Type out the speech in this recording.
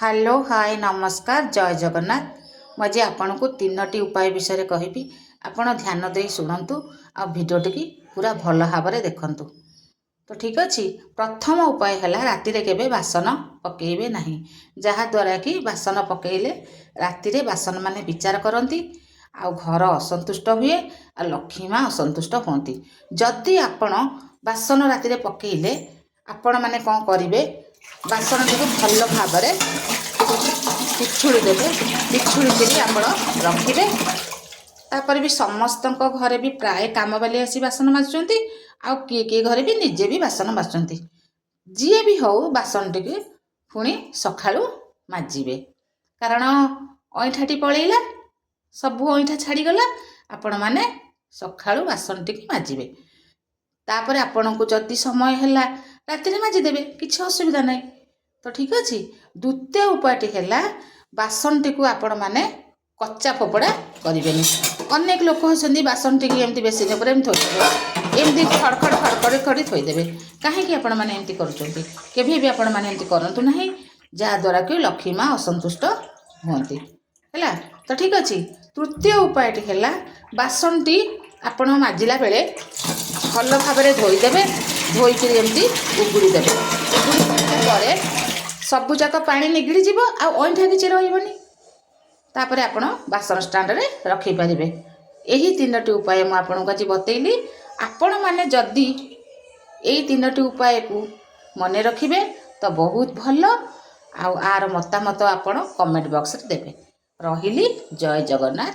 Hello hi नमस्कार जय जगन्नाथ मुझे आपण को तीनोटी उपाय विषय कहबी आपण ध्यान दे शुणु आ भिडटी की पूरा भल भाव देखु। तो ठीक अच्छे प्रथम उपाय है राति केवे बासन पकेबे नहीं जहाद्वारा कि बासन पकेले राति बासन माने विचार करती आ घर असंतुष्ट हुए आ लक्ष्मी माँ असंतुष्ट होती। जदि आपण बासन राति पकेले आपण माने कौन करेंगे बासन टी भल भाव पिछुड़ी देवे पिछुड़ी आप रखिए। तापर भी समस्त घरे भी प्राय काम वाली आसी बासन माजुंट आ किए किए घरे भी निजे भी बासन माजुंट जी भी हो बासन टी पुणी सकाळू माजिबे कारण अईठाटी पलैला सबू अईठा छाड़ीगला आपण मैंने सकाळू बासन टी माजिबे। तापर आपण को जदि समय है राति माजिदेवे किसी असुविधा नहीं। तो ठीक अच्छे द्वितीय उपायटी है बासन टी को आपण मैंने कच्चा फोपड़ा करेंगे। अनेक लोक होती बासन टी एमती बेसी थोदेवे एमती खड़खड़ खड़खड़ खड़ी थोदेवे कहीं आपण मैंने एमती करें भी आपण मैंने एमती करूँ ना जहाद्वारा कि लक्ष्मी माँ असंतुष्ट होती है। तो ठीक अच्छे तृतीय उपायटी है बासन टी आपण माजिला बेले भल भाव धोईदेवे धोईक एमती उगुड़ी देवे उगुड़ी सबुजाक पानी निगड़ी जीव आईठा किसी रही तापर आपण बासन स्टाण्ड रे रखिपारे। यही तीनोटी उपाय मुझे आपको आज बतैली आपण मैंने जदि यही तीनोटी उपाय को मन रखिए तो बहुत भल आर मतामत आपण कमेंट बॉक्स रे देवे। रहिली जय जगन्नाथ।